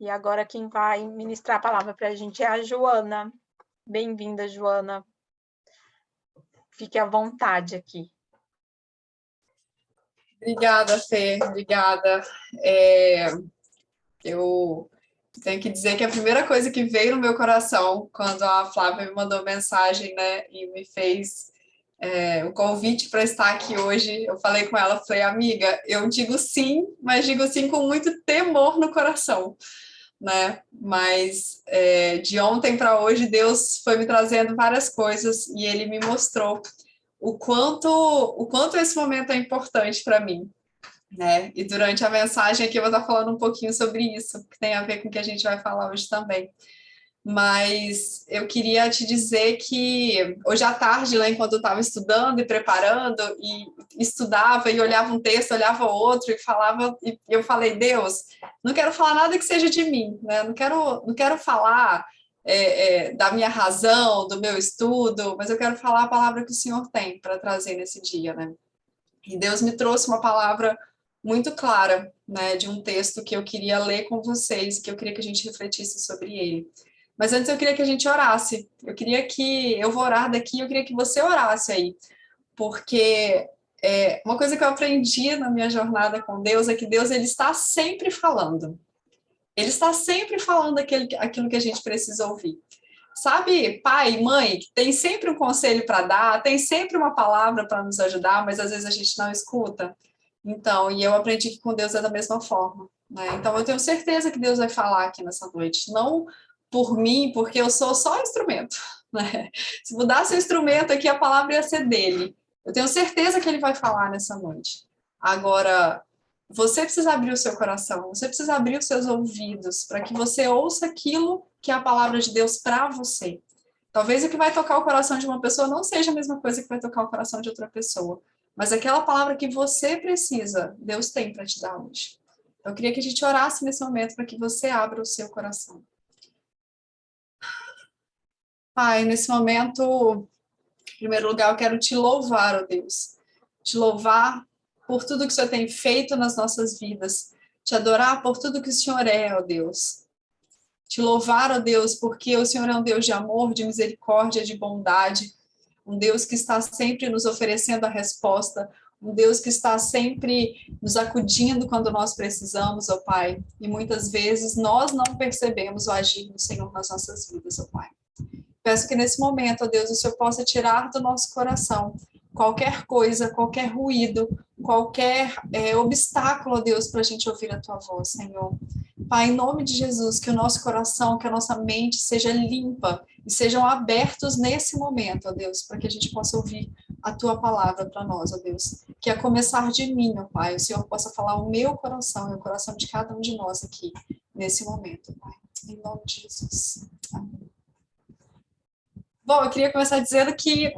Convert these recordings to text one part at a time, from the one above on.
E agora quem vai ministrar a palavra para a gente é a Joana. Bem-vinda, Joana. Fique à vontade aqui. Obrigada, Fê, obrigada. Eu tenho que dizer que a primeira coisa que veio no meu coração quando a Flávia me mandou mensagem, né, e me fez o convite para estar aqui hoje, eu falei com ela, falei, amiga, eu digo sim, mas digo sim com muito temor no coração, né? Mas de ontem para hoje, Deus foi me trazendo várias coisas e Ele me mostrou o quanto esse momento é importante para mim, né? E durante a mensagem aqui eu vou estar falando um pouquinho sobre isso, que tem a ver com o que a gente vai falar hoje também. Mas eu queria te dizer que hoje à tarde, lá enquanto eu estava estudando e preparando, e estudava e olhava um texto, olhava outro e falava, e eu falei, Deus, não quero falar nada que seja de mim, né? Não quero falar da minha razão, do meu estudo, mas eu quero falar a palavra que o Senhor tem para trazer nesse dia, né? E Deus me trouxe uma palavra muito clara, né, de um texto que eu queria ler com vocês, que eu queria que a gente refletisse sobre ele. Mas antes eu queria que a gente orasse. Eu vou orar daqui, eu queria que você orasse aí, porque uma coisa que eu aprendi na minha jornada com Deus é que Deus ele está sempre falando. Ele está sempre falando aquilo que a gente precisa ouvir. Sabe, pai, mãe, tem sempre um conselho para dar, tem sempre uma palavra para nos ajudar, mas às vezes a gente não escuta. Então, e eu aprendi que com Deus é da mesma forma, né? Então, eu tenho certeza que Deus vai falar aqui nessa noite, não por mim, porque eu sou só instrumento, né? Se mudasse o instrumento aqui, a palavra ia ser dele. Eu tenho certeza que ele vai falar nessa noite. Agora, você precisa abrir o seu coração, você precisa abrir os seus ouvidos para que você ouça aquilo que é a palavra de Deus para você. Talvez o que vai tocar o coração de uma pessoa não seja a mesma coisa que vai tocar o coração de outra pessoa, mas aquela palavra que você precisa, Deus tem para te dar hoje. Eu queria que a gente orasse nesse momento para que você abra o seu coração. Pai, nesse momento, em primeiro lugar, eu quero te louvar, ó Deus. Te louvar por tudo que o Senhor tem feito nas nossas vidas. Te adorar por tudo que o Senhor é, ó Deus. Te louvar, ó Deus, porque o Senhor é um Deus de amor, de misericórdia, de bondade. Um Deus que está sempre nos oferecendo a resposta. Um Deus que está sempre nos acudindo quando nós precisamos, ó Pai. E muitas vezes nós não percebemos o agir do Senhor nas nossas vidas, ó Pai. Peço que nesse momento, ó Deus, o Senhor possa tirar do nosso coração qualquer coisa, qualquer ruído, qualquer obstáculo, ó Deus, para a gente ouvir a Tua voz, Senhor. Pai, em nome de Jesus, que o nosso coração, que a nossa mente seja limpa e sejam abertos nesse momento, ó Deus, para que a gente possa ouvir a Tua palavra para nós, ó Deus. Que a começar de mim, ó Pai, o Senhor possa falar o meu coração e o coração de cada um de nós aqui, nesse momento, Pai. Em nome de Jesus. Amém. Bom, eu queria começar dizendo que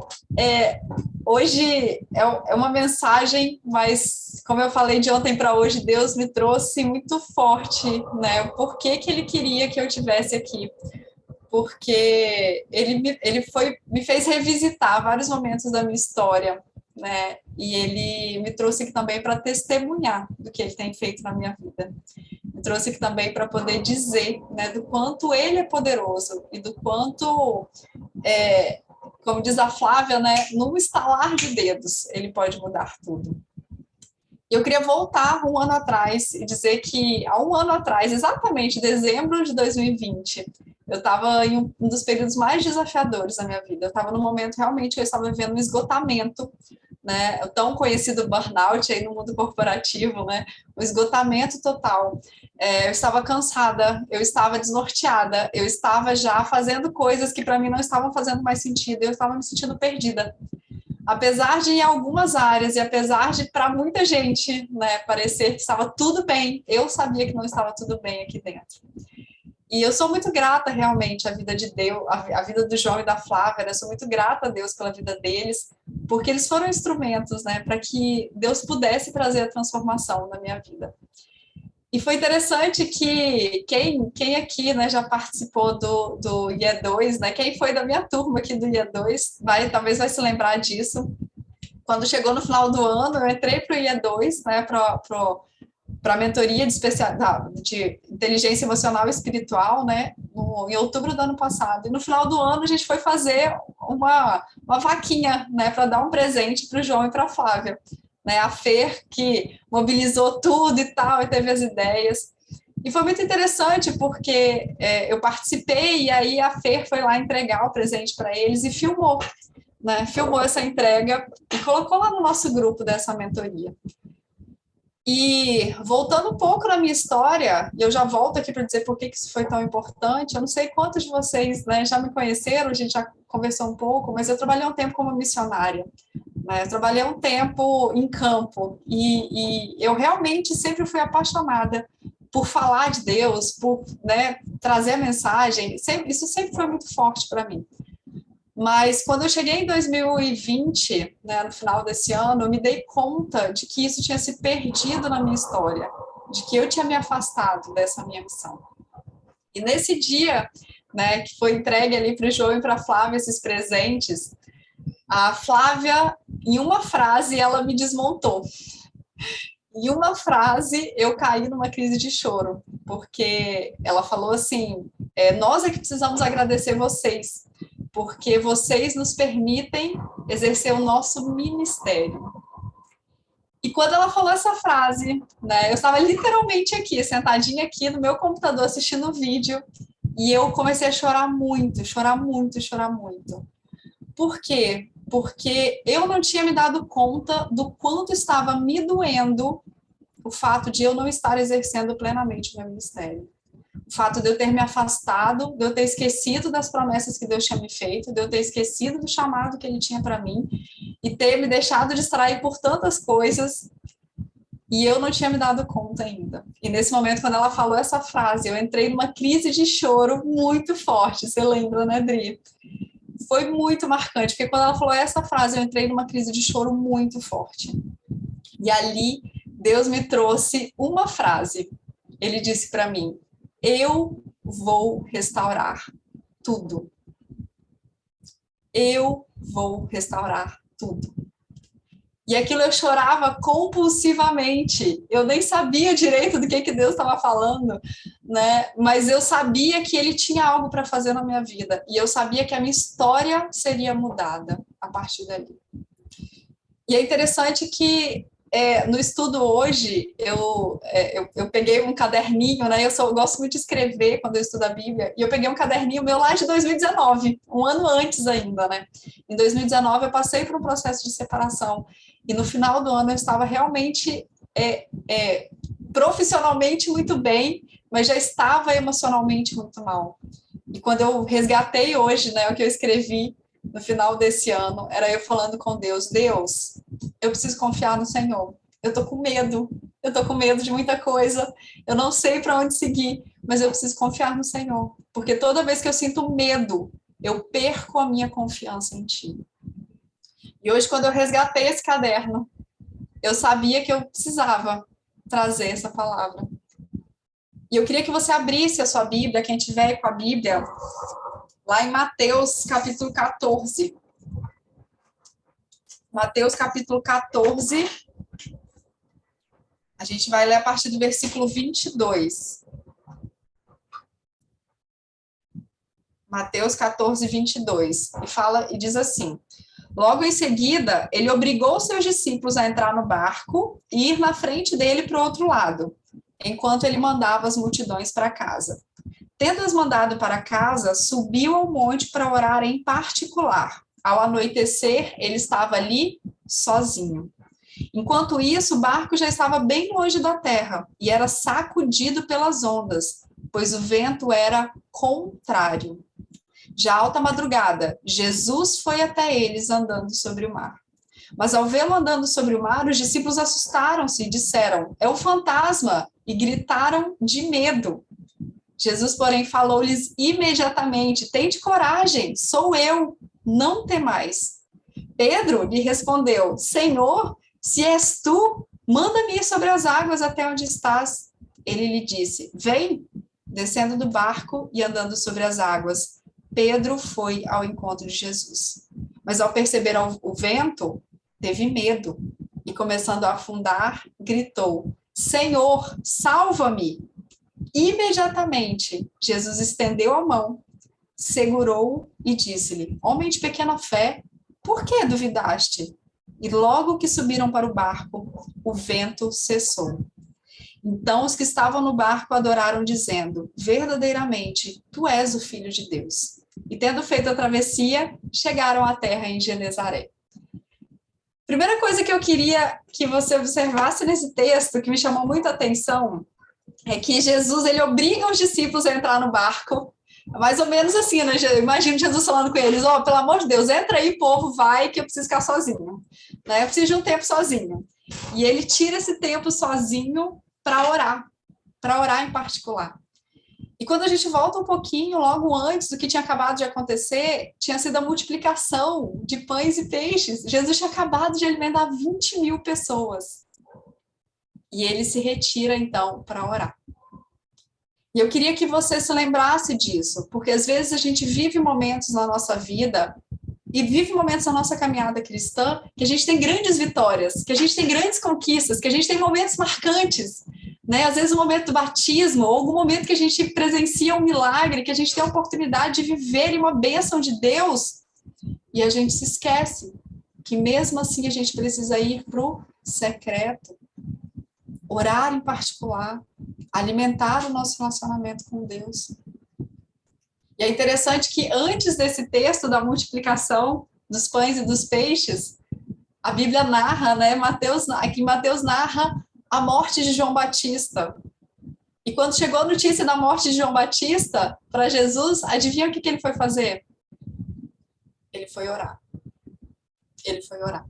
hoje é uma mensagem, mas como eu falei de ontem para hoje, Deus me trouxe muito forte, né? Por que Ele queria que eu estivesse aqui? Porque Ele me fez revisitar vários momentos da minha história, né? E Ele me trouxe aqui também para testemunhar do que Ele tem feito na minha vida. Me trouxe aqui também para poder dizer, né, do quanto Ele é poderoso e do quanto como diz a Flávia, né, num estalar de dedos, ele pode mudar tudo. Eu queria voltar um ano atrás e dizer que, há um ano atrás, exatamente dezembro de 2020, eu estava em um dos períodos mais desafiadores da minha vida. Eu estava num momento realmente que eu estava vivendo um esgotamento, né, o tão conhecido burnout aí no mundo corporativo, né, um esgotamento total. Eu estava cansada, eu estava desnorteada, eu estava já fazendo coisas que para mim não estavam fazendo mais sentido, eu estava me sentindo perdida. Apesar de em algumas áreas e apesar de para muita gente, né, parecer que estava tudo bem, eu sabia que não estava tudo bem aqui dentro. E eu sou muito grata realmente à vida de Deus, à vida do João e da Flávia, né? Eu sou muito grata a Deus pela vida deles, porque eles foram instrumentos, né, para que Deus pudesse trazer a transformação na minha vida. E foi interessante que quem aqui, né, já participou do IE2, né, quem foi da minha turma aqui do IE2, talvez vai se lembrar disso. Quando chegou no final do ano, eu entrei para o IE2, né, para a mentoria de inteligência emocional e espiritual, né, em outubro do ano passado. E no final do ano a gente foi fazer uma vaquinha, né, para dar um presente para o João e para a Flávia. Né, a Fer, que mobilizou tudo e tal, e teve as ideias. E foi muito interessante, porque eu participei, e aí a Fer foi lá entregar o presente para eles e filmou, né? Filmou essa entrega e colocou lá no nosso grupo dessa mentoria. E voltando um pouco na minha história, e eu já volto aqui para dizer por que isso foi tão importante, eu não sei quantos de vocês, né, já me conheceram, a gente já conversou um pouco, mas eu trabalhei um tempo como missionária, né, eu trabalhei um tempo em campo, e eu realmente sempre fui apaixonada por falar de Deus, por, né, trazer a mensagem, isso sempre foi muito forte para mim. Mas quando eu cheguei em 2020, né, no final desse ano, eu me dei conta de que isso tinha se perdido na minha história, de que eu tinha me afastado dessa minha missão. E nesse dia, né, que foi entregue ali para o João e para a Flávia esses presentes, a Flávia, em uma frase, ela me desmontou. Em uma frase, eu caí numa crise de choro, porque ela falou assim, nós é que precisamos agradecer vocês, porque vocês nos permitem exercer o nosso ministério. E quando ela falou essa frase, né, eu estava literalmente aqui, sentadinha aqui no meu computador assistindo o vídeo, e eu comecei a chorar muito, chorar muito, chorar muito. Por quê? Porque eu não tinha me dado conta do quanto estava me doendo o fato de eu não estar exercendo plenamente o meu ministério. O fato de eu ter me afastado, de eu ter esquecido das promessas que Deus tinha me feito, de eu ter esquecido do chamado que Ele tinha para mim e ter me deixado distrair por tantas coisas e eu não tinha me dado conta ainda. E nesse momento, quando ela falou essa frase, eu entrei numa crise de choro muito forte. Você lembra, né, Dri? Foi muito marcante, porque quando ela falou essa frase, eu entrei numa crise de choro muito forte. E ali, Deus me trouxe uma frase. Ele disse para mim, eu vou restaurar tudo. Eu vou restaurar tudo. E aquilo eu chorava compulsivamente. Eu nem sabia direito do que Deus estava falando, né? Mas eu sabia que Ele tinha algo para fazer na minha vida. E eu sabia que a minha história seria mudada a partir dali. E é interessante que no estudo hoje, eu peguei um caderninho, né? Eu gosto muito de escrever quando eu estudo a Bíblia, e eu peguei um caderninho meu lá de 2019, um ano antes ainda, né? Em 2019, eu passei por um processo de separação, e no final do ano eu estava realmente profissionalmente muito bem, mas já estava emocionalmente muito mal. E quando eu resgatei hoje, né, o que eu escrevi no final desse ano, era eu falando com Deus, Deus, eu preciso confiar no Senhor. Eu tô com medo de muita coisa, eu não sei para onde seguir, mas eu preciso confiar no Senhor, porque toda vez que eu sinto medo, eu perco a minha confiança em Ti. E hoje, quando eu resgatei esse caderno, eu sabia que eu precisava trazer essa palavra. E eu queria que você abrisse a sua Bíblia, quem tiver com a Bíblia, lá em Mateus, capítulo 14. Mateus, capítulo 14. A gente vai ler a partir do versículo 22. Mateus 14, 22. E diz assim: logo em seguida, ele obrigou seus discípulos a entrar no barco e ir na frente dele para o outro lado, enquanto ele mandava as multidões para casa. Tendo-as mandado para casa, subiu ao monte para orar em particular. Ao anoitecer, ele estava ali sozinho. Enquanto isso, o barco já estava bem longe da terra e era sacudido pelas ondas, pois o vento era contrário. Já alta madrugada, Jesus foi até eles andando sobre o mar. Mas ao vê-lo andando sobre o mar, os discípulos assustaram-se e disseram, é o fantasma, e gritaram de medo. Jesus, porém, falou-lhes imediatamente, tende coragem, sou eu, não temais. Pedro lhe respondeu, Senhor, se és tu, manda-me ir sobre as águas até onde estás. Ele lhe disse, vem. Descendo do barco e andando sobre as águas, Pedro foi ao encontro de Jesus. Mas ao perceber o vento, teve medo e, começando a afundar, gritou, Senhor, salva-me. Imediatamente, Jesus estendeu a mão, segurou-o e disse-lhe: Homem de pequena fé, por que duvidaste? E logo que subiram para o barco, o vento cessou. Então os que estavam no barco adoraram, dizendo: Verdadeiramente, tu és o Filho de Deus. E tendo feito a travessia, chegaram à terra em Genezaré. Primeira coisa que eu queria que você observasse nesse texto, que me chamou muito a atenção, é que Jesus, ele obriga os discípulos a entrar no barco, mais ou menos assim, né? Imagino Jesus falando com eles: ó, pelo amor de Deus, entra aí, povo, vai, que eu preciso ficar sozinho, né? Eu preciso de um tempo sozinho. E ele tira esse tempo sozinho para orar em particular. E quando a gente volta um pouquinho, logo antes do que tinha acabado de acontecer, tinha sido a multiplicação de pães e peixes. Jesus tinha acabado de alimentar 20.000 pessoas. E ele se retira, então, para orar. E eu queria que você se lembrasse disso, porque às vezes a gente vive momentos na nossa vida e vive momentos na nossa caminhada cristã que a gente tem grandes vitórias, que a gente tem grandes conquistas, que a gente tem momentos marcantes, né? Às vezes o momento do batismo, ou algum momento que a gente presencia um milagre, que a gente tem a oportunidade de viver uma bênção de Deus, e a gente se esquece que mesmo assim a gente precisa ir para o secreto, orar em particular, alimentar o nosso relacionamento com Deus. E é interessante que antes desse texto da multiplicação dos pães e dos peixes, a Bíblia narra, né? Mateus narra a morte de João Batista. E quando chegou a notícia da morte de João Batista para Jesus, adivinha o que ele foi fazer? Ele foi orar. Ele foi orar.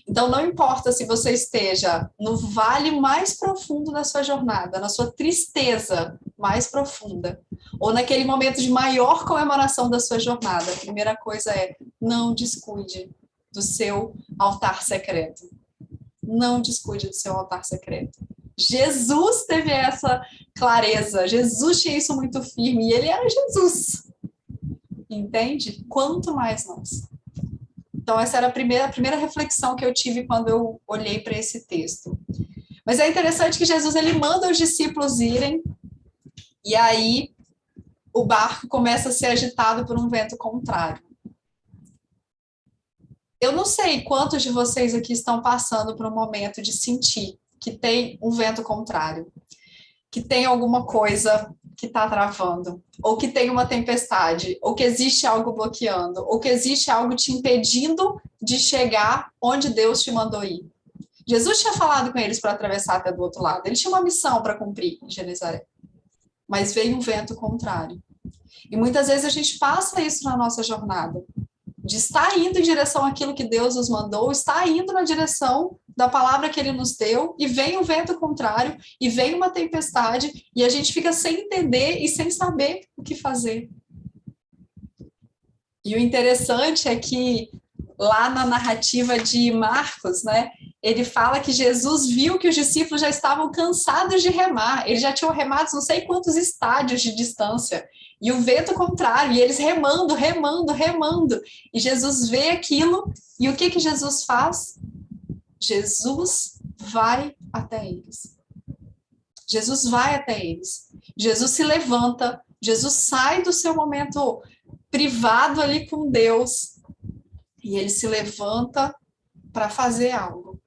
Então, não importa se você esteja no vale mais profundo da sua jornada, na sua tristeza mais profunda, ou naquele momento de maior comemoração da sua jornada, a primeira coisa é: não descuide do seu altar secreto. Não descuide do seu altar secreto. Jesus teve essa clareza, Jesus tinha isso muito firme, e ele era Jesus. Entende? Quanto mais nós. Então, essa era a primeira reflexão que eu tive quando eu olhei para esse texto. Mas é interessante que Jesus, ele manda os discípulos irem, e aí o barco começa a ser agitado por um vento contrário. Eu não sei quantos de vocês aqui estão passando por um momento de sentir que tem um vento contrário, que tem alguma coisa que está travando, ou que tem uma tempestade, ou que existe algo bloqueando, ou que existe algo te impedindo de chegar onde Deus te mandou ir. Jesus tinha falado com eles para atravessar até do outro lado, ele tinha uma missão para cumprir em Genezaré, mas veio um vento contrário. E muitas vezes a gente passa isso na nossa jornada, de estar indo em direção àquilo que Deus nos mandou, estar indo na direção da palavra que ele nos deu, e vem um vento contrário, e vem uma tempestade, e a gente fica sem entender e sem saber o que fazer. E o interessante é que lá na narrativa de Marcos, né, ele fala que Jesus viu que os discípulos já estavam cansados de remar, eles já tinham remado não sei quantos estádios de distância, e o vento contrário, e eles remando, e Jesus vê aquilo, e o que Jesus faz? Jesus vai até eles. Jesus vai até eles. Jesus se levanta, Jesus sai do seu momento privado ali com Deus, e ele se levanta para fazer algo.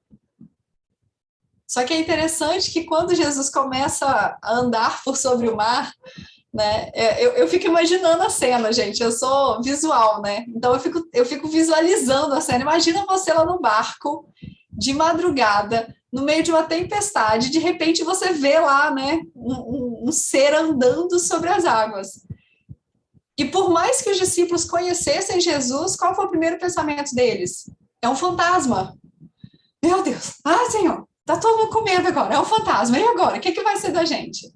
Só que é interessante que quando Jesus começa a andar por sobre o mar, né, eu fico imaginando a cena, gente, eu sou visual, né, então eu fico visualizando a cena. Imagina você lá no barco, de madrugada, no meio de uma tempestade, de repente você vê lá, né, um ser andando sobre as águas. E por mais que os discípulos conhecessem Jesus, qual foi o primeiro pensamento deles? É um fantasma. Meu Deus, Senhor, tá todo mundo com medo agora, é um fantasma, e agora? O que vai ser da gente?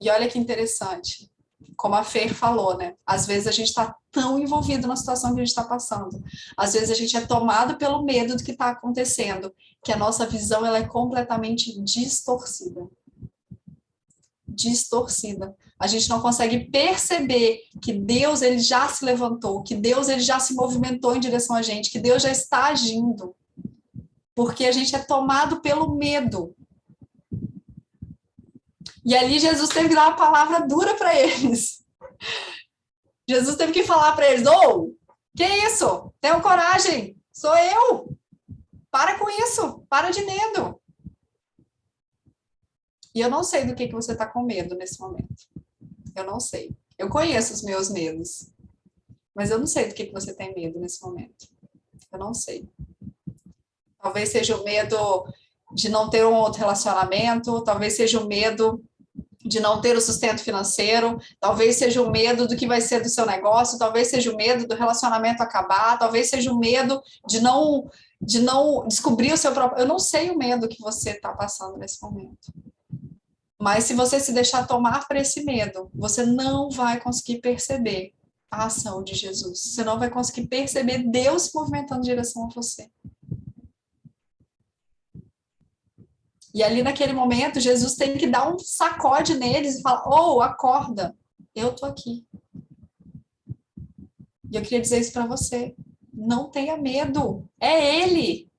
E olha que interessante, como a Fer falou, né? Às vezes a gente está tão envolvido na situação que a gente está passando. Às vezes a gente é tomado pelo medo do que está acontecendo, que a nossa visão ela é completamente distorcida. Distorcida. A gente não consegue perceber que Deus ele já se levantou, que Deus ele já se movimentou em direção a gente, que Deus já está agindo. porque a gente é tomado pelo medo. E ali Jesus teve que dar uma palavra dura para eles. Jesus teve que falar para eles: ô, que isso? Tenham coragem, sou eu. Para com isso, para de medo. E eu não sei do que você está com medo nesse momento. Eu não sei. Eu conheço os meus medos, mas eu não sei do que você tem medo nesse momento. Eu não sei. Talvez seja o medo de não ter um outro relacionamento, talvez seja o medo de não ter o sustento financeiro, talvez seja o medo do que vai ser do seu negócio, talvez seja o medo do relacionamento acabar, talvez seja o medo de não descobrir o seu próprio... Eu não sei o medo que você está passando nesse momento. Mas se você se deixar tomar por esse medo, você não vai conseguir perceber a ação de Jesus. Você não vai conseguir perceber Deus se movimentando em direção a você. E ali naquele momento, Jesus tem que dar um sacode neles e falar: ô, acorda, eu tô aqui. E eu queria dizer isso para você. Não tenha medo. É Ele.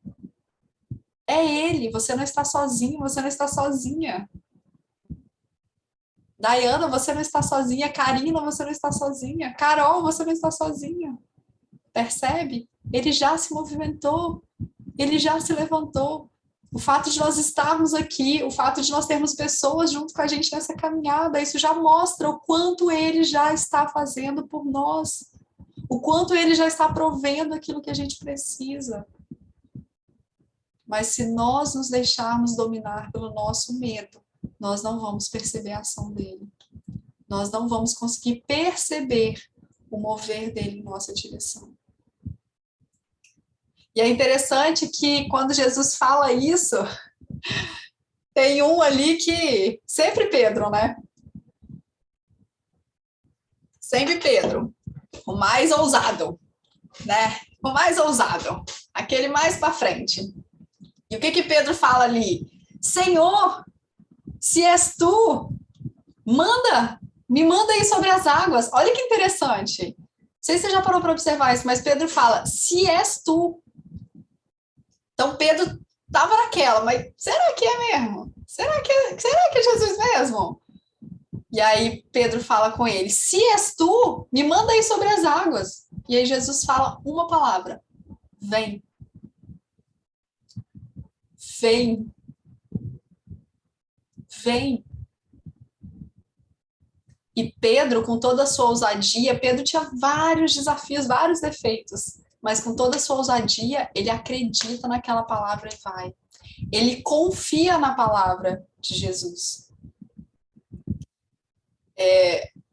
É Ele. Você não está sozinho, você não está sozinha. Dayana, você não está sozinha. Karina, você não está sozinha. Carol, você não está sozinha. Percebe? Ele já se movimentou. Ele já se levantou. O fato de nós estarmos aqui, o fato de nós termos pessoas junto com a gente nessa caminhada, isso já mostra o quanto ele já está fazendo por nós. O quanto ele já está provendo aquilo que a gente precisa. Mas se nós nos deixarmos dominar pelo nosso medo, nós não vamos perceber a ação dele. Nós não vamos conseguir perceber o mover dele em nossa direção. E é interessante que quando Jesus fala isso, tem um ali que... Sempre Pedro, né? Sempre Pedro. O mais ousado, né? O mais ousado. Aquele mais para frente. E o que Pedro fala ali? Senhor, se és tu, me manda aí sobre as águas. Olha que interessante. Não sei se você já parou para observar isso, mas Pedro fala, se és tu. Então Pedro estava naquela, mas será que é mesmo? Será que é Jesus mesmo? E aí Pedro fala com ele, se és tu, me manda aí sobre as águas. E aí Jesus fala uma palavra, vem. Vem. Vem. E Pedro, com toda a sua ousadia, Pedro tinha vários desafios, vários defeitos, mas com toda a sua ousadia, ele acredita naquela palavra e vai. Ele confia na palavra de Jesus.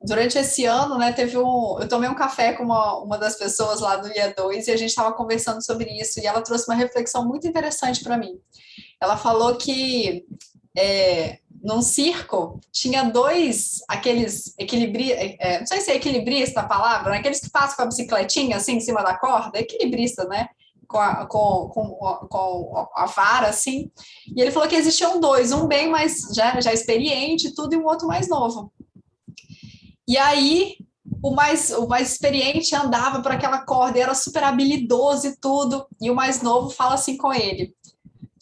Durante esse ano, né, eu tomei um café com uma das pessoas lá do IA2 e a gente estava conversando sobre isso, e ela trouxe uma reflexão muito interessante para mim. Ela falou que num circo tinha dois, aqueles não sei se é equilibrista a palavra, né? Aqueles que passam com a bicicletinha assim em cima da corda, equilibrista, né? Com a vara, assim. E ele falou que existiam dois, um bem mais já experiente, tudo, e um outro mais novo. E aí o mais experiente andava por aquela corda, era super habilidoso e tudo, e o mais novo fala assim com ele.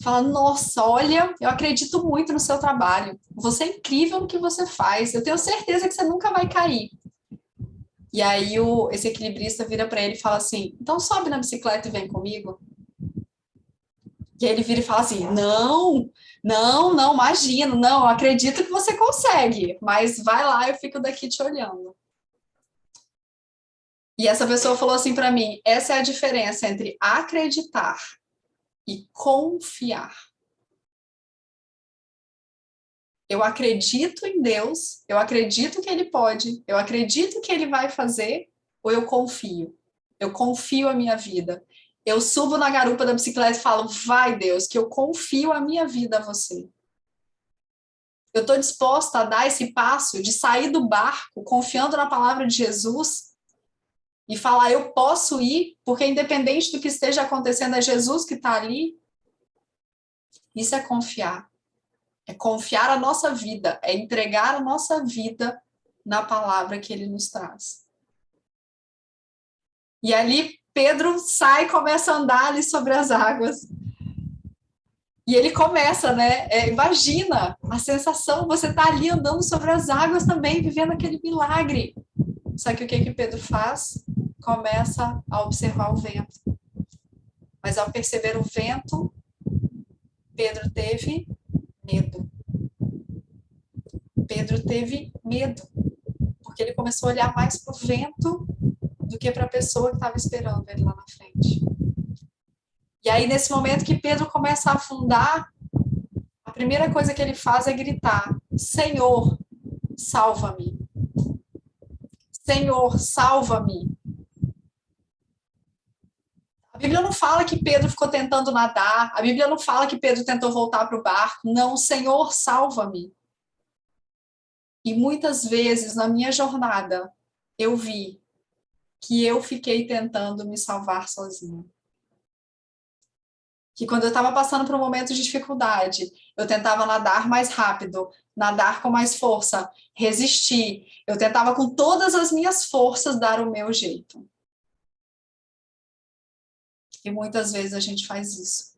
Fala, nossa, olha, eu acredito muito no seu trabalho. Você é incrível no que você faz. Eu tenho certeza que você nunca vai cair. E aí esse equilibrista vira para ele e fala assim, então sobe na bicicleta e vem comigo. E aí ele vira e fala assim, não, imagino, não, eu acredito que você consegue, mas vai lá, eu fico daqui te olhando. E essa pessoa falou assim para mim, essa é a diferença entre acreditar e confiar. Eu acredito em Deus, eu acredito que Ele pode, eu acredito que Ele vai fazer, ou eu confio? Eu confio a minha vida. Eu subo na garupa da bicicleta e falo, vai Deus, que eu confio a minha vida a você. Eu estou disposta a dar esse passo de sair do barco, confiando na palavra de Jesus, e falar, eu posso ir, porque independente do que esteja acontecendo, é Jesus que está ali. Isso é confiar. É confiar a nossa vida, é entregar a nossa vida na palavra que ele nos traz. E ali Pedro sai e começa a andar ali sobre as águas. E ele começa, né? Imagina a sensação, você tá ali andando sobre as águas também, vivendo aquele milagre. Só que o que Pedro faz? Começa a observar o vento. Mas ao perceber o vento, Pedro teve medo. Pedro teve medo, porque ele começou a olhar mais para o vento do que para a pessoa que estava esperando ele lá na frente. E aí, nesse momento que Pedro começa a afundar, a primeira coisa que ele faz é gritar: Senhor, salva-me. Senhor, salva-me. A Bíblia não fala que Pedro ficou tentando nadar, a Bíblia não fala que Pedro tentou voltar para o barco. Não, Senhor, salva-me. E muitas vezes na minha jornada eu vi que eu fiquei tentando me salvar sozinha. Que quando eu estava passando por um momento de dificuldade, eu tentava nadar mais rápido, nadar com mais força, resistir. Eu tentava com todas as minhas forças dar o meu jeito. E muitas vezes a gente faz isso.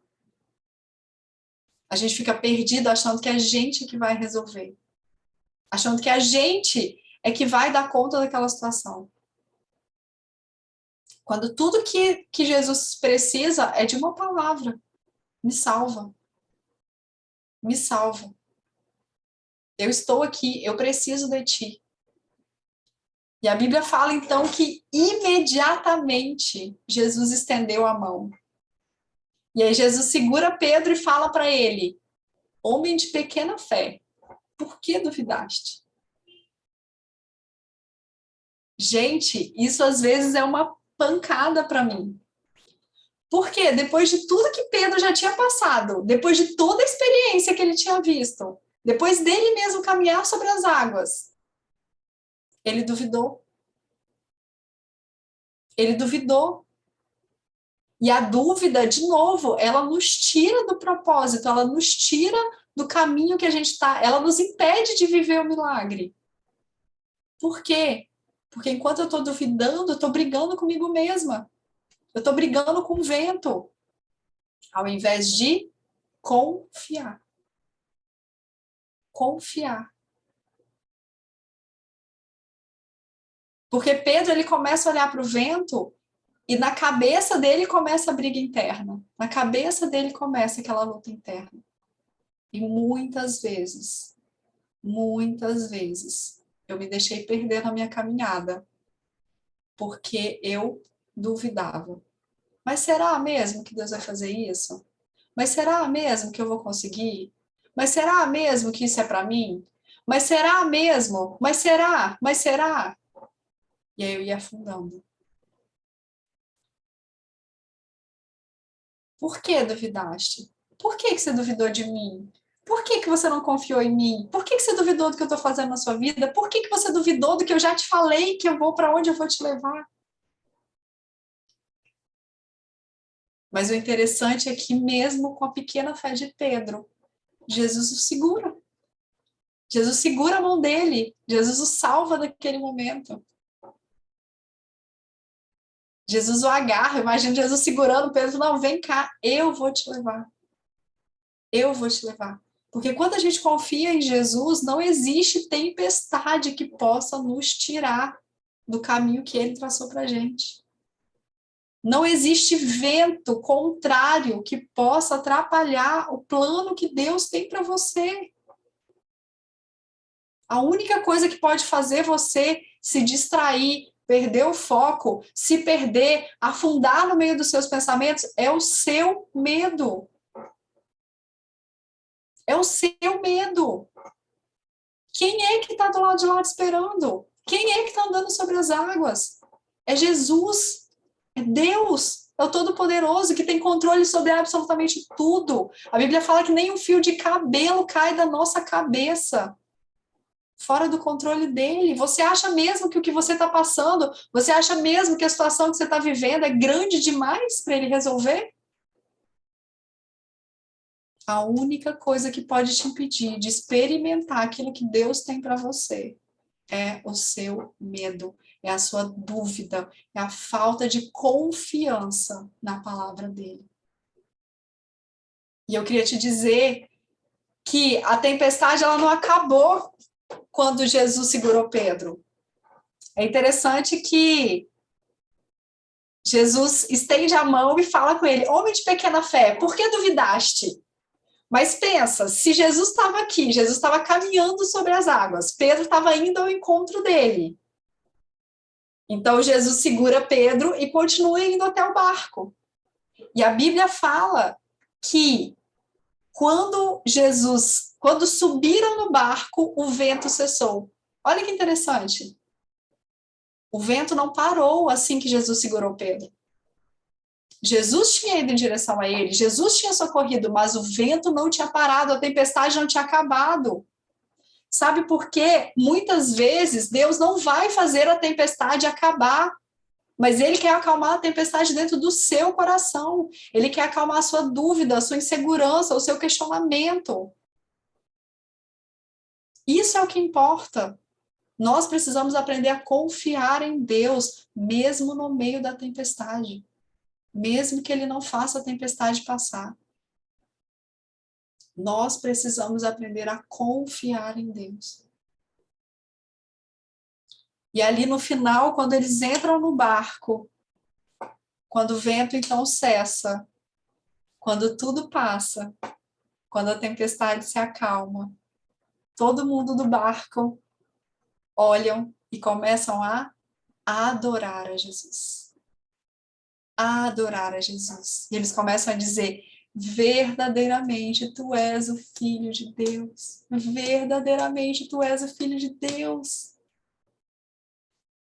A gente fica perdido achando que é a gente que vai resolver. Achando que a gente é que vai dar conta daquela situação. Quando tudo que Jesus precisa é de uma palavra. Me salva. Me salva. Eu estou aqui, eu preciso de ti. E a Bíblia fala, então, que imediatamente Jesus estendeu a mão. E aí Jesus segura Pedro e fala para ele: homem de pequena fé, por que duvidaste? Gente, isso às vezes é uma pancada para mim. Porque depois de tudo que Pedro já tinha passado, depois de toda a experiência que ele tinha visto, depois dele mesmo caminhar sobre as águas, ele duvidou. Ele duvidou. E a dúvida, de novo, ela nos tira do propósito, ela nos tira do caminho que a gente está, ela nos impede de viver o milagre. Por quê? Porque enquanto eu estou duvidando, eu estou brigando comigo mesma. Eu estou brigando com o vento, ao invés de confiar. Confiar. Porque Pedro, ele começa a olhar para o vento e na cabeça dele começa a briga interna. Na cabeça dele começa aquela luta interna. E muitas vezes, eu me deixei perder na minha caminhada. Porque eu duvidava. Mas será mesmo que Deus vai fazer isso? Mas será mesmo que eu vou conseguir? Mas será mesmo que isso é para mim? Mas será mesmo? Mas será? Mas será? E aí eu ia afundando. Por que duvidaste? Por que você duvidou de mim? Por que você não confiou em mim? Por que você duvidou do que eu estou fazendo na sua vida? Por que você duvidou do que eu já te falei que eu vou para onde eu vou te levar? Mas o interessante é que mesmo com a pequena fé de Pedro, Jesus o segura. Jesus segura a mão dele. Jesus o salva naquele momento. Jesus o agarra. Imagina Jesus segurando Pedro. Não, vem cá, eu vou te levar. Eu vou te levar. Porque quando a gente confia em Jesus, não existe tempestade que possa nos tirar do caminho que ele traçou para a gente. Não existe vento contrário que possa atrapalhar o plano que Deus tem para você. A única coisa que pode fazer você se distrair, perder o foco, se perder, afundar no meio dos seus pensamentos é o seu medo. É o seu medo. Quem é que está do lado de lá te esperando? Quem é que está andando sobre as águas? É Jesus. É Deus. É o Todo-Poderoso que tem controle sobre absolutamente tudo. A Bíblia fala que nem um fio de cabelo cai da nossa cabeça fora do controle dele. Você acha mesmo que o que você está passando, você acha mesmo que a situação que você está vivendo é grande demais para ele resolver? A única coisa que pode te impedir de experimentar aquilo que Deus tem para você é o seu medo, é a sua dúvida, é a falta de confiança na palavra dele. E eu queria te dizer que a tempestade ela não acabou quando Jesus segurou Pedro. É interessante que Jesus estende a mão e fala com ele: homem de pequena fé, por que duvidaste? Mas pensa, se Jesus estava aqui, Jesus estava caminhando sobre as águas, Pedro estava indo ao encontro dele. Então Jesus segura Pedro e continua indo até o barco. E a Bíblia fala que quando subiram no barco, o vento cessou. Olha que interessante. O vento não parou assim que Jesus segurou Pedro. Jesus tinha ido em direção a ele, Jesus tinha socorrido, mas o vento não tinha parado, a tempestade não tinha acabado. Sabe por quê? Muitas vezes Deus não vai fazer a tempestade acabar, mas Ele quer acalmar a tempestade dentro do seu coração. Ele quer acalmar a sua dúvida, a sua insegurança, o seu questionamento. Isso é o que importa. Nós precisamos aprender a confiar em Deus, mesmo no meio da tempestade. Mesmo que Ele não faça a tempestade passar. Nós precisamos aprender a confiar em Deus. E ali no final, quando eles entram no barco, quando o vento então cessa, quando tudo passa, quando a tempestade se acalma, todo mundo do barco olham e começam a adorar a Jesus. A adorar a Jesus. E eles começam a dizer: verdadeiramente tu és o Filho de Deus. Verdadeiramente tu és o Filho de Deus.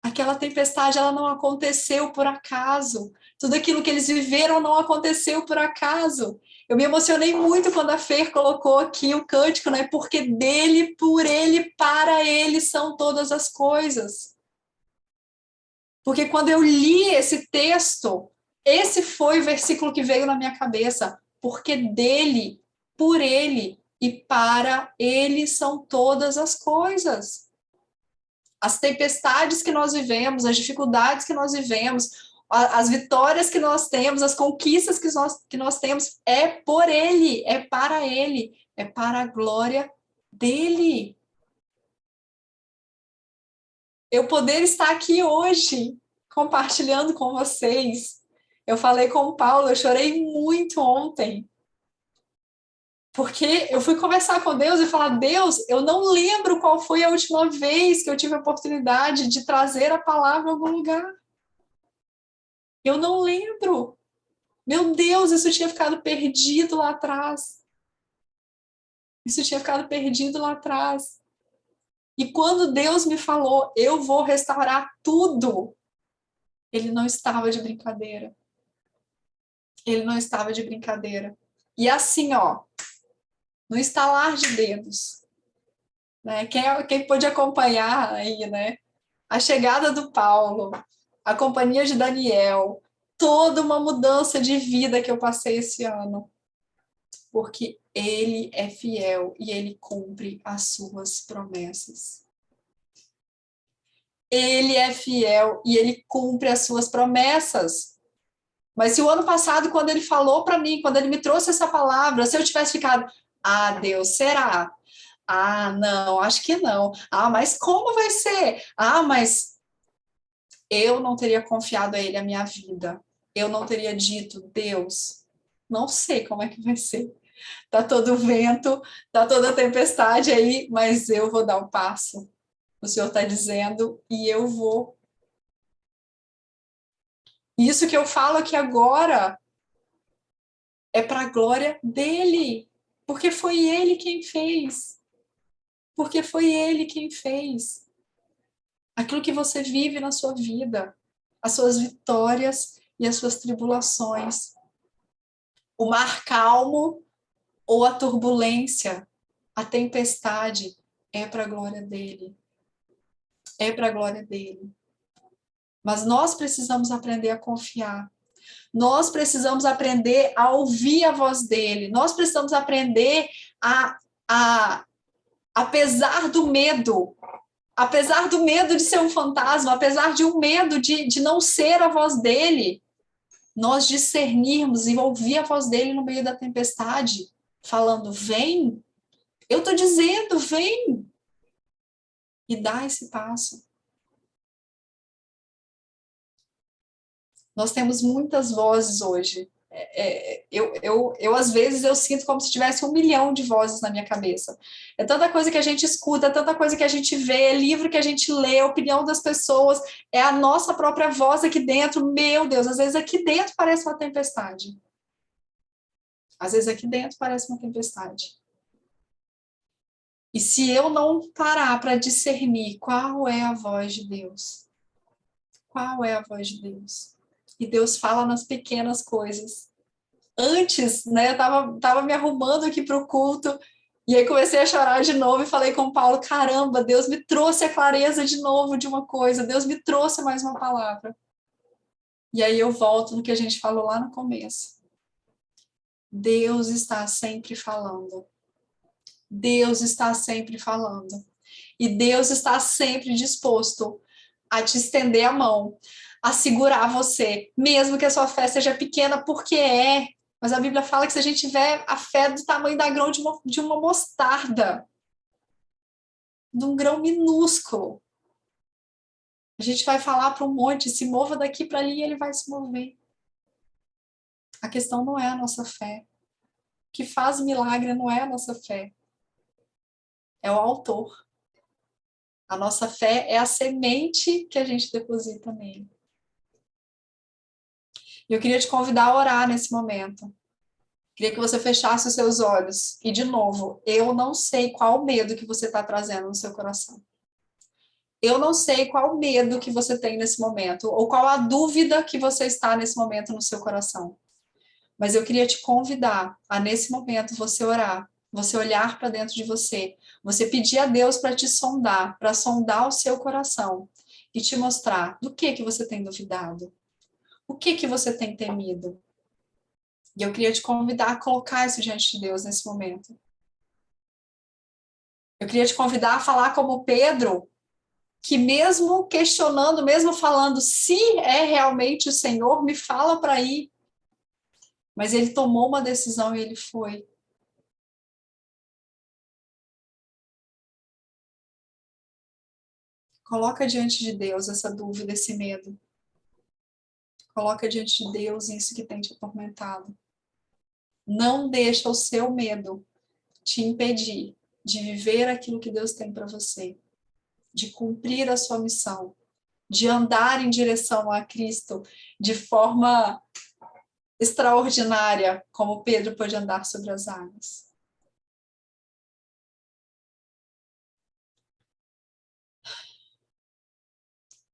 Aquela tempestade, ela não aconteceu por acaso. Tudo aquilo que eles viveram não aconteceu por acaso. Eu me emocionei muito quando a Fer colocou aqui o cântico, né? Porque dele, por ele, para ele são todas as coisas. Porque quando eu li esse texto, esse foi o versículo que veio na minha cabeça. Porque dele, por ele e para ele são todas as coisas. As tempestades que nós vivemos, as dificuldades que nós vivemos, as vitórias que nós temos, as conquistas que nós temos, é por Ele, é para a glória dEle. Eu poder estar aqui hoje, compartilhando com vocês. Eu falei com o Paulo, eu chorei muito ontem, porque eu fui conversar com Deus e falar: Deus, eu não lembro qual foi a última vez que eu tive a oportunidade de trazer a palavra a algum lugar. Eu não lembro. Meu Deus, isso tinha ficado perdido lá atrás. Isso tinha ficado perdido lá atrás. E quando Deus me falou: eu vou restaurar tudo, Ele não estava de brincadeira. Ele não estava de brincadeira. E assim, ó, no estalar de dedos, né? Quem pôde acompanhar aí, né? A chegada do Paulo, a companhia de Daniel, toda uma mudança de vida que eu passei esse ano. Porque ele é fiel e ele cumpre as suas promessas. Ele é fiel e ele cumpre as suas promessas. Mas se o ano passado, quando ele falou para mim, quando ele me trouxe essa palavra, se eu tivesse ficado: ah, Deus, será? Ah, não, acho que não. Ah, mas como vai ser? Ah, mas eu não teria confiado a ele a minha vida. Eu não teria dito: Deus, não sei como é que vai ser. Tá todo vento, tá toda tempestade aí, mas eu vou dar um passo. O Senhor está dizendo e eu vou. Isso que eu falo aqui agora é para a glória dele, porque foi ele quem fez. Porque foi ele quem fez. Aquilo que você vive na sua vida, as suas vitórias e as suas tribulações. O mar calmo ou a turbulência, a tempestade, é para a glória dele. É para a glória dele. Mas nós precisamos aprender a confiar. Nós precisamos aprender a ouvir a voz dele. Nós precisamos aprender apesar do medo de ser um fantasma, apesar de um medo de não ser a voz dele, nós discernirmos e ouvir a voz dele no meio da tempestade, falando, vem, eu estou dizendo, vem, e dá esse passo. Nós temos muitas vozes hoje. Às vezes, eu sinto como se tivesse 1 milhão de vozes na minha cabeça. É tanta coisa que a gente escuta, é tanta coisa que a gente vê, é livro que a gente lê, a opinião das pessoas, é a nossa própria voz aqui dentro. Meu Deus, às vezes aqui dentro parece uma tempestade. Às vezes aqui dentro parece uma tempestade. E se eu não parar para discernir qual é a voz de Deus, qual é a voz de Deus? E Deus fala nas pequenas coisas. Antes, né, eu tava me arrumando aqui para o culto, e aí comecei a chorar de novo e falei com o Paulo, caramba, Deus me trouxe a clareza de novo de uma coisa, Deus me trouxe mais uma palavra. E aí eu volto no que a gente falou lá no começo. Deus está sempre falando. Deus está sempre falando. E Deus está sempre disposto a te estender a mão, a segurar você, mesmo que a sua fé seja pequena, porque é. Mas a Bíblia fala que se a gente tiver a fé do tamanho da grão de uma mostarda, de um grão minúsculo, a gente vai falar para um monte, se mova daqui para ali e ele vai se mover. A questão não é a nossa fé. O que faz milagre não é a nossa fé. É o autor. A nossa fé é a semente que a gente deposita nele. E eu queria te convidar a orar nesse momento. Queria que você fechasse os seus olhos. E, de novo, eu não sei qual medo que você está trazendo no seu coração. Eu não sei qual medo que você tem nesse momento, ou qual a dúvida que você está nesse momento no seu coração. Mas eu queria te convidar a, nesse momento, você orar, você olhar para dentro de você pedir a Deus para te sondar, para sondar o seu coração e te mostrar do que você tem duvidado, o que você tem temido. E eu queria te convidar a colocar isso diante de Deus nesse momento. Eu queria te convidar a falar como Pedro, que mesmo questionando, mesmo falando, se é realmente o Senhor, me fala para ir. Mas ele tomou uma decisão e ele foi. Coloca diante de Deus essa dúvida, esse medo. Coloca diante de Deus isso que tem te atormentado. Não deixa o seu medo te impedir de viver aquilo que Deus tem para você, de cumprir a sua missão, de andar em direção a Cristo de forma extraordinária, como Pedro pôde andar sobre as águas.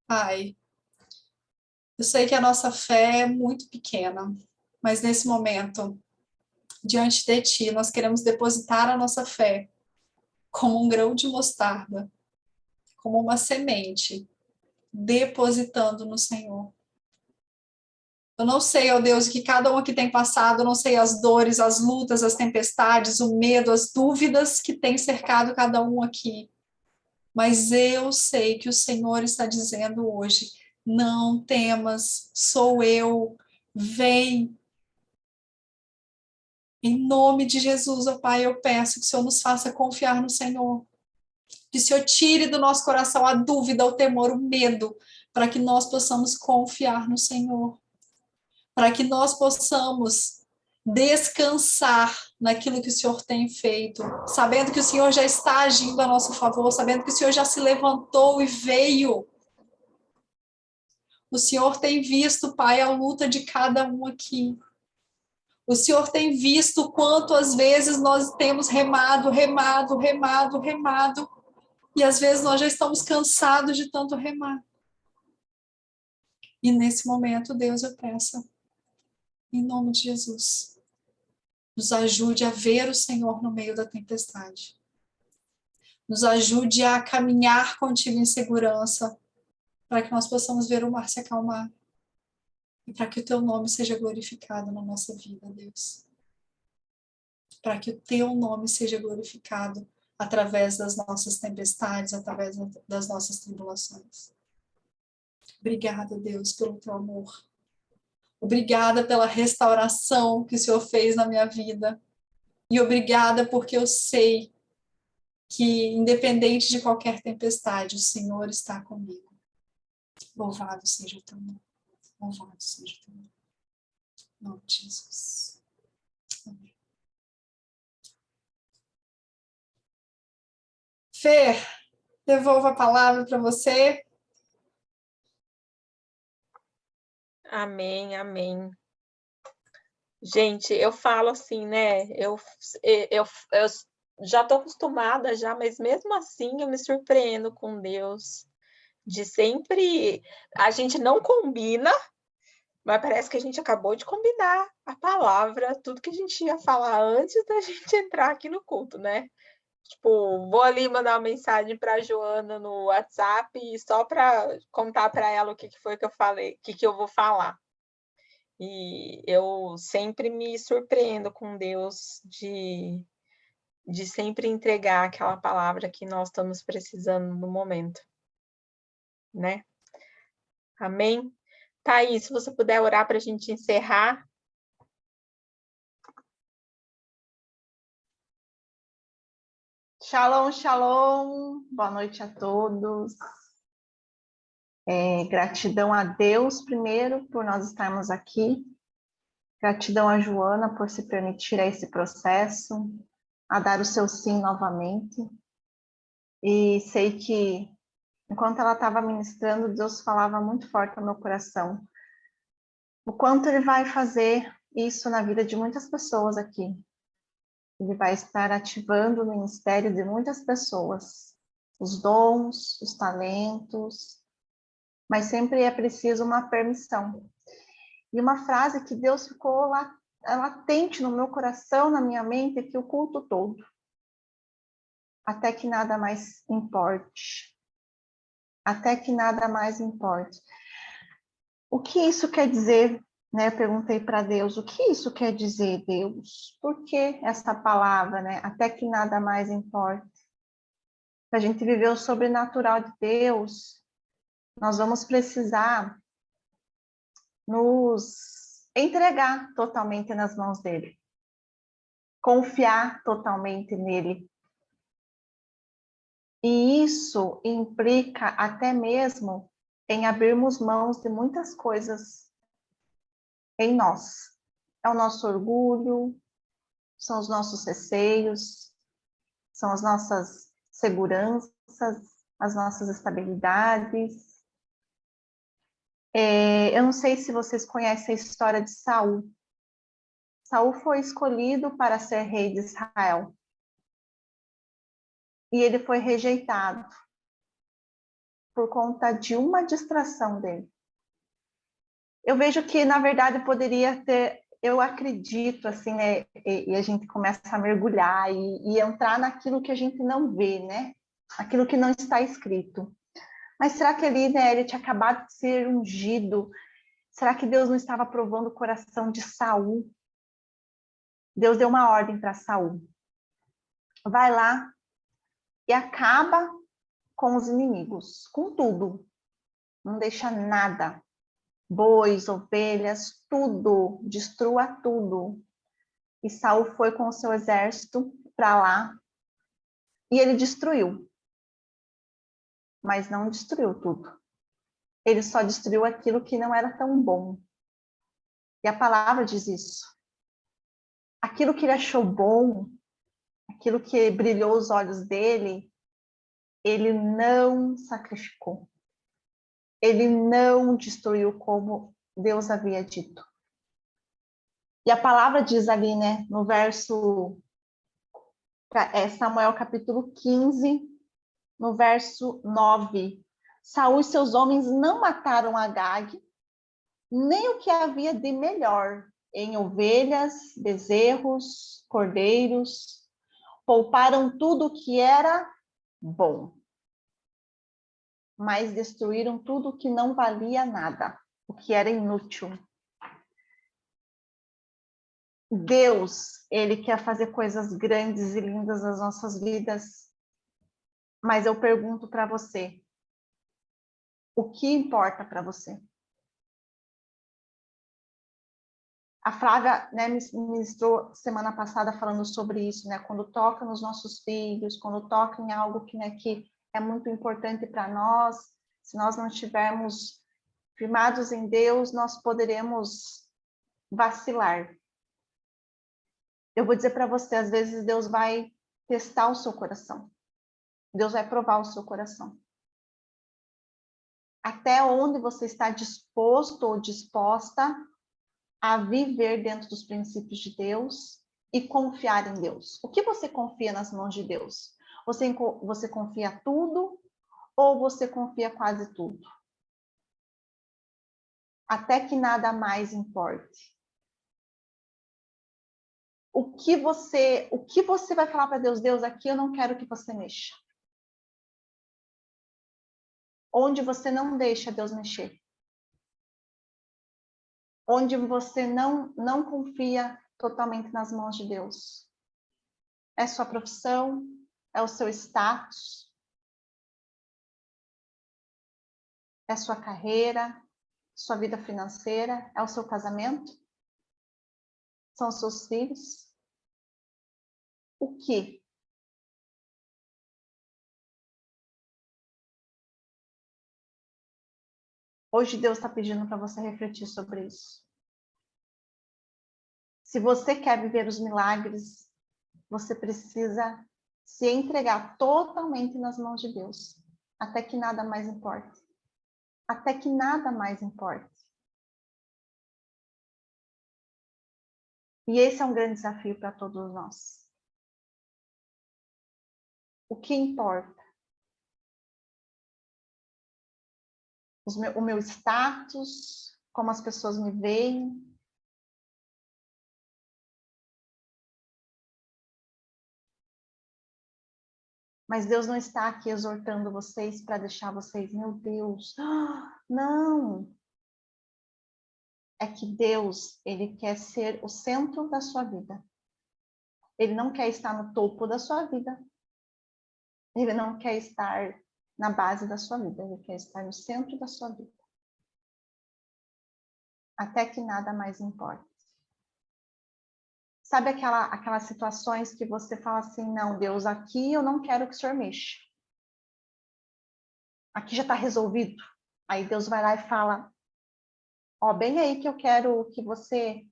Pai, eu sei que a nossa fé é muito pequena, mas nesse momento, diante de Ti, nós queremos depositar a nossa fé como um grão de mostarda, como uma semente, depositando no Senhor. Eu não sei, ó Deus, o que cada um aqui tem passado, eu não sei as dores, as lutas, as tempestades, o medo, as dúvidas que tem cercado cada um aqui. Mas eu sei que o Senhor está dizendo hoje, não temas, sou eu, vem. Em nome de Jesus, ó Pai, eu peço que o Senhor nos faça confiar no Senhor. Que o Senhor tire do nosso coração a dúvida, o temor, o medo, para que nós possamos confiar no Senhor. Para que nós possamos descansar naquilo que o Senhor tem feito, sabendo que o Senhor já está agindo a nosso favor, sabendo que o Senhor já se levantou e veio. O Senhor tem visto, Pai, a luta de cada um aqui. O Senhor tem visto quanto às vezes nós temos remado, e às vezes nós já estamos cansados de tanto remar. E nesse momento, Deus, eu peço, em nome de Jesus, nos ajude a ver o Senhor no meio da tempestade. Nos ajude a caminhar contigo em segurança, para que nós possamos ver o mar se acalmar. E para que o teu nome seja glorificado na nossa vida, Deus. Para que o teu nome seja glorificado através das nossas tempestades, através das nossas tribulações. Obrigada, Deus, pelo teu amor. Obrigada pela restauração que o Senhor fez na minha vida. E obrigada porque eu sei que, independente de qualquer tempestade, o Senhor está comigo. Louvado seja o teu nome. Louvado seja o teu nome. Em nome de Jesus. Amém. Fê, devolvo a palavra para você. Amém, amém. Gente, eu falo assim, né? Eu já estou acostumada já, mas mesmo assim eu me surpreendo com Deus. De sempre a gente não combina, mas parece que a gente acabou de combinar a palavra, tudo que a gente ia falar antes da gente entrar aqui no culto, né? Tipo, vou ali mandar uma mensagem para a Joana no WhatsApp só para contar para ela o que foi que eu falei, o que eu vou falar. E eu sempre me surpreendo com Deus de sempre entregar aquela palavra que nós estamos precisando no momento, né? Amém? Thaís, se você puder orar para a gente encerrar. Shalom, shalom, boa noite a todos. Gratidão a Deus, primeiro, por nós estarmos aqui. Gratidão a Joana por se permitir a esse processo, a dar o seu sim novamente. E sei que, enquanto ela estava ministrando, Deus falava muito forte no meu coração. O quanto Ele vai fazer isso na vida de muitas pessoas aqui. Ele vai estar ativando o ministério de muitas pessoas. Os dons, os talentos, mas sempre é preciso uma permissão. E uma frase que Deus ficou lá, latente no meu coração, na minha mente, é que o culto todo, até que nada mais importe. Até que nada mais importe. O que isso quer dizer? Né? Eu perguntei para Deus, o que isso quer dizer, Deus? Por que essa palavra, né? Até que nada mais importe. Para a gente viver o sobrenatural de Deus, nós vamos precisar nos entregar totalmente nas mãos dele, confiar totalmente nele. E isso implica até mesmo em abrirmos mãos de muitas coisas em nós. É o nosso orgulho, são os nossos receios, são as nossas seguranças, as nossas estabilidades. Eu não sei se vocês conhecem a história de Saul. Saul foi escolhido para ser rei de Israel. E ele foi rejeitado por conta de uma distração dele. Eu vejo que, na verdade, poderia ter, eu acredito, assim, né, e a gente começa a mergulhar e entrar naquilo que a gente não vê, né? Aquilo que não está escrito. Mas será que ali, né, ele tinha acabado de ser ungido? Será que Deus não estava provando o coração de Saul? Deus deu uma ordem para Saul. Vai lá e acaba com os inimigos, com tudo. Não deixa nada. Bois, ovelhas, tudo. Destrua tudo. E Saul foi com o seu exército para lá. E ele destruiu. Mas não destruiu tudo. Ele só destruiu aquilo que não era tão bom. E a palavra diz isso. Aquilo que ele achou bom, aquilo que brilhou os olhos dele, ele não sacrificou. Ele não destruiu como Deus havia dito. E a palavra diz ali, né, no verso, Samuel capítulo 15, no verso 9, Saul e seus homens não mataram Agag, nem o que havia de melhor em ovelhas, bezerros, cordeiros, pouparam tudo o que era bom, mas destruíram tudo o que não valia nada, o que era inútil. Deus, ele quer fazer coisas grandes e lindas nas nossas vidas, mas eu pergunto para você, o que importa para você? A Flávia, né, me ministrou semana passada falando sobre isso, né? Quando toca nos nossos filhos, quando toca em algo que, né, que é muito importante para nós, se nós não estivermos firmados em Deus, nós poderemos vacilar. Eu vou dizer para você, às vezes Deus vai testar o seu coração. Deus vai provar o seu coração. Até onde você está disposto ou disposta a viver dentro dos princípios de Deus e confiar em Deus. O que você confia nas mãos de Deus? Você confia tudo ou você confia quase tudo? Até que nada mais importe. O que você vai falar para Deus? Deus, aqui eu não quero que você mexa. Onde você não deixa Deus mexer. Onde você não confia totalmente nas mãos de Deus. É sua profissão? É o seu status? É sua carreira? Sua vida financeira? É o seu casamento? São os seus filhos? O que? Hoje Deus está pedindo para você refletir sobre isso. Se você quer viver os milagres, você precisa se entregar totalmente nas mãos de Deus, até que nada mais importe. Até que nada mais importe. E esse é um grande desafio para todos nós. O que importa? O meu status, como as pessoas me veem. Mas Deus não está aqui exortando vocês para deixar vocês, meu Deus, não. É que Deus, Ele quer ser o centro da sua vida. Ele não quer estar no topo da sua vida. Ele não quer estar na base da sua vida. Ele quer estar no centro da sua vida. Até que nada mais importe. Sabe aquelas situações que você fala assim, não, Deus, aqui eu não quero que o Senhor mexa. Aqui já está resolvido. Aí Deus vai lá e fala, ó, bem aí que eu quero que você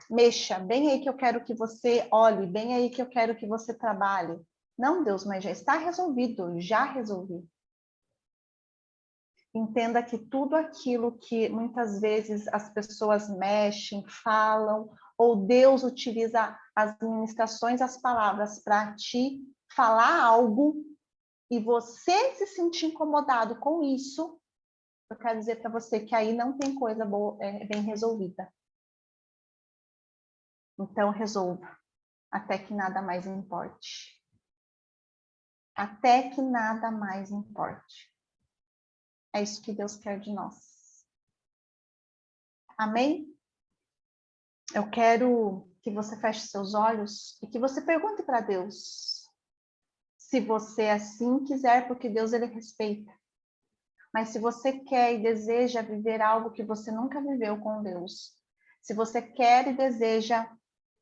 mexa, bem aí que eu quero que você olhe, bem aí que eu quero que você trabalhe. Não, Deus, mas já está resolvido, já resolvi. Entenda que tudo aquilo que muitas vezes as pessoas mexem, falam, ou Deus utiliza as ministrações, as palavras para te falar algo, e você se sentir incomodado com isso, eu quero dizer para você que aí não tem coisa boa, bem resolvida. Então resolva, até que nada mais importe. Até que nada mais importe. É isso que Deus quer de nós. Amém? Eu quero que você feche seus olhos e que você pergunte para Deus se você assim quiser, porque Deus ele respeita. Mas se você quer e deseja viver algo que você nunca viveu com Deus, se você quer e deseja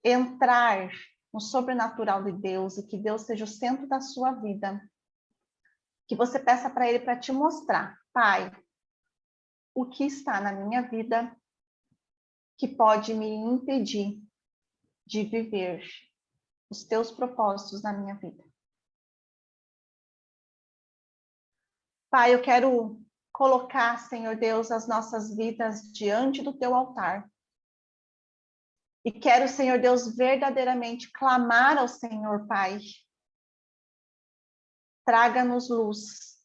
entrar no sobrenatural de Deus e que Deus seja o centro da sua vida, que você peça para Ele para te mostrar, Pai, o que está na minha vida que pode me impedir de viver os teus propósitos na minha vida. Pai, eu quero colocar, Senhor Deus, as nossas vidas diante do teu altar. E quero, Senhor Deus, verdadeiramente clamar ao Senhor, Pai. Traga-nos luz.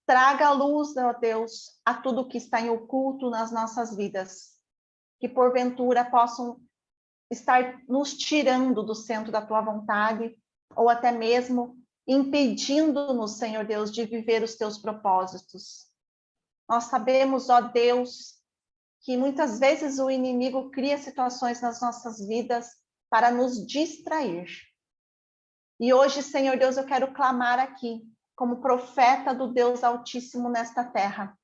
Traga luz, ó Deus, a tudo que está em oculto nas nossas vidas. Que porventura possam estar nos tirando do centro da tua vontade, ou até mesmo impedindo-nos, Senhor Deus, de viver os teus propósitos. Nós sabemos, ó Deus, que muitas vezes o inimigo cria situações nas nossas vidas para nos distrair. E hoje, Senhor Deus, eu quero clamar aqui, como profeta do Deus Altíssimo nesta terra,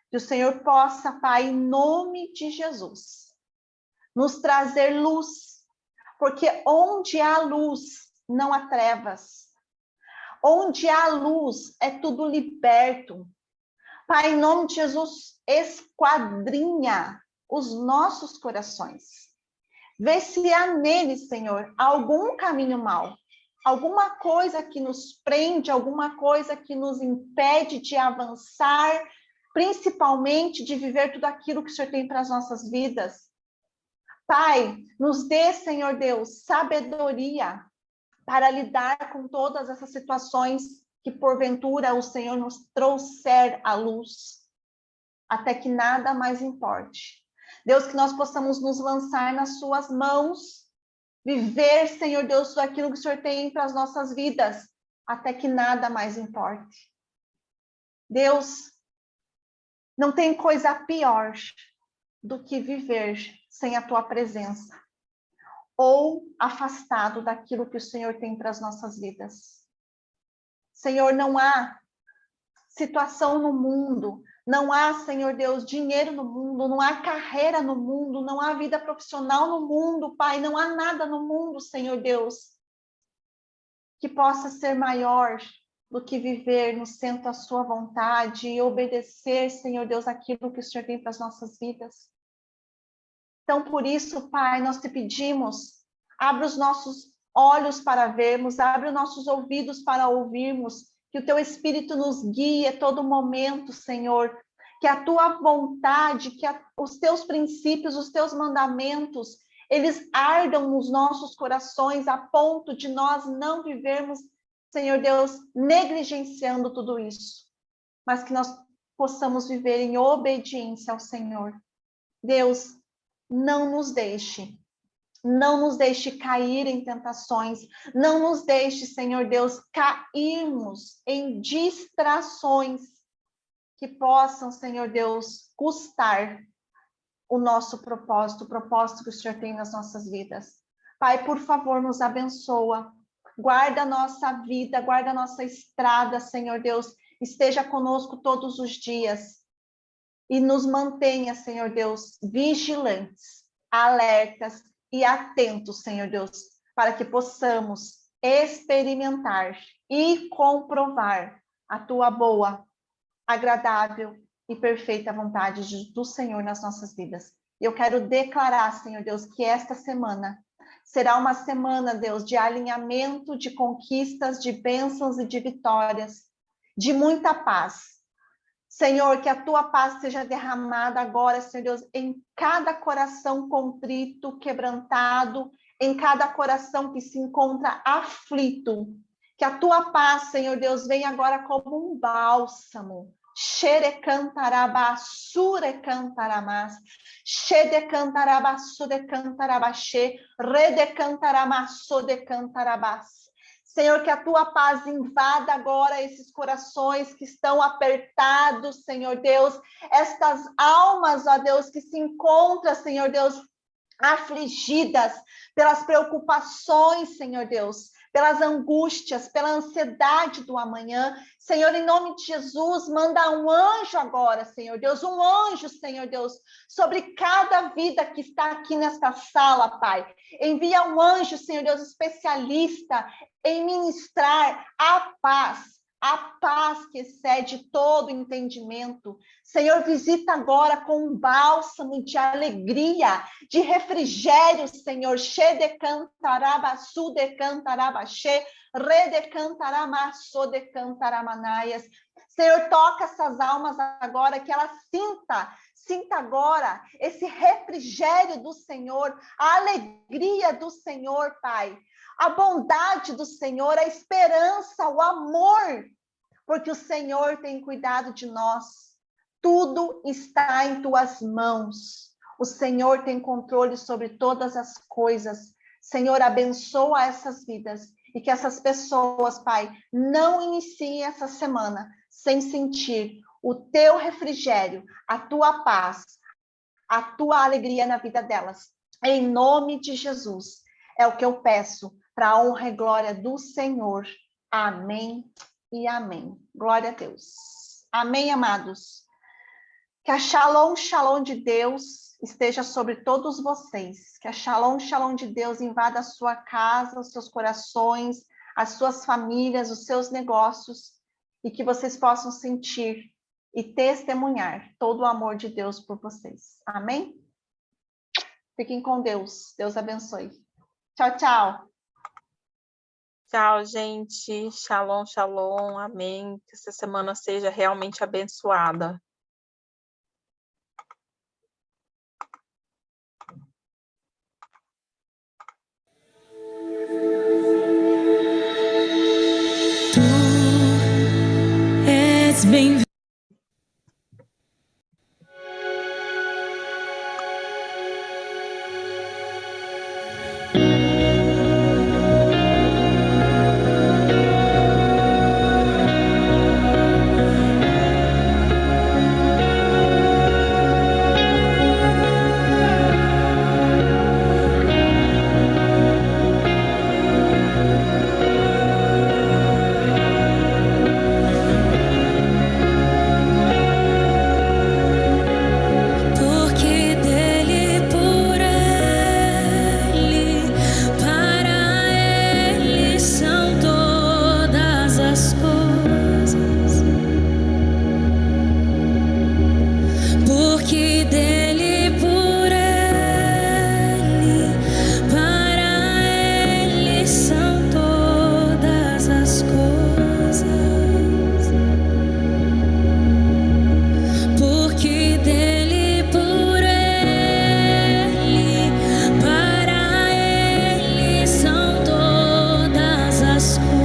que o Senhor possa, Pai, em nome de Jesus, nos trazer luz, porque onde há luz, não há trevas. Onde há luz, é tudo liberto. Pai, em nome de Jesus, esquadrinha os nossos corações. Vê se há nele, Senhor, algum caminho mau, alguma coisa que nos prende, alguma coisa que nos impede de avançar, principalmente de viver tudo aquilo que o Senhor tem para as nossas vidas. Pai, nos dê, Senhor Deus, sabedoria para lidar com todas essas situações que porventura o Senhor nos trouxer à luz, até que nada mais importe. Deus, que nós possamos nos lançar nas suas mãos, viver, Senhor Deus, tudo aquilo que o Senhor tem para as nossas vidas, até que nada mais importe. Deus, não tem coisa pior do que viver sem a tua presença, ou afastado daquilo que o Senhor tem para as nossas vidas. Senhor, não há situação no mundo, não há, Senhor Deus, dinheiro no mundo, não há carreira no mundo, não há vida profissional no mundo, Pai, não há nada no mundo, Senhor Deus, que possa ser maior do que viver no centro da sua vontade e obedecer, Senhor Deus, aquilo que o Senhor tem para as nossas vidas. Então, por isso, Pai, nós te pedimos, abre os nossos olhos para vermos, abre os nossos ouvidos para ouvirmos, que o teu Espírito nos guie a todo momento, Senhor, que a tua vontade, que os teus princípios, os teus mandamentos, eles ardam nos nossos corações a ponto de nós não vivermos, Senhor Deus, negligenciando tudo isso, mas que nós possamos viver em obediência ao Senhor. Deus, não nos deixe cair em tentações, não nos deixe, Senhor Deus, cairmos em distrações que possam, Senhor Deus, custar o nosso propósito, o propósito que o Senhor tem nas nossas vidas. Pai, por favor, nos abençoa, guarda a nossa vida, guarda a nossa estrada, Senhor Deus, esteja conosco todos os dias e nos mantenha, Senhor Deus, vigilantes, alertas e atentos, Senhor Deus, para que possamos experimentar e comprovar a tua boa, agradável e perfeita vontade do Senhor nas nossas vidas. Eu quero declarar, Senhor Deus, que esta semana será uma semana, Deus, de alinhamento, de conquistas, de bênçãos e de vitórias, de muita paz. Senhor, que a tua paz seja derramada agora, Senhor Deus, em cada coração contrito, quebrantado, em cada coração que se encontra aflito. Que a tua paz, Senhor Deus, venha agora como um bálsamo. Xerecantarabá, surecantaramás, xedecantarabá, sudecantarabachê, redecantaramá, sodecantarabás. Senhor, que a tua paz invada agora esses corações que estão apertados, Senhor Deus, estas almas, ó Deus, que se encontram, Senhor Deus, afligidas pelas preocupações, Senhor Deus, pelas angústias, pela ansiedade do amanhã. Senhor, em nome de Jesus, manda um anjo agora, Senhor Deus, um anjo, Senhor Deus, sobre cada vida que está aqui nesta sala, Pai. Envia um anjo, Senhor Deus, especialista em ministrar a paz que excede todo entendimento. Senhor, visita agora com um bálsamo de alegria, de refrigério, Senhor. Xedecantaraba, sudecantarabachê, redecantarama, sodecantaramanaias. Senhor, toca essas almas agora, que elas sinta agora esse refrigério do Senhor, a alegria do Senhor, Pai. A bondade do Senhor, a esperança, o amor, porque o Senhor tem cuidado de nós. Tudo está em tuas mãos. O Senhor tem controle sobre todas as coisas. Senhor, abençoa essas vidas e que essas pessoas, Pai, não iniciem essa semana sem sentir o teu refrigério, a tua paz, a tua alegria na vida delas. Em nome de Jesus, é o que eu peço, para a honra e glória do Senhor. Amém e amém. Glória a Deus. Amém, amados. Que a Shalom, Shalom de Deus esteja sobre todos vocês. Que a Shalom, Shalom de Deus invada a sua casa, os seus corações, as suas famílias, os seus negócios, e que vocês possam sentir e testemunhar todo o amor de Deus por vocês. Amém? Fiquem com Deus. Deus abençoe. Tchau, tchau. Tchau, gente. Shalom, shalom. Amém. Que essa semana seja realmente abençoada. Tu és bem-vindo.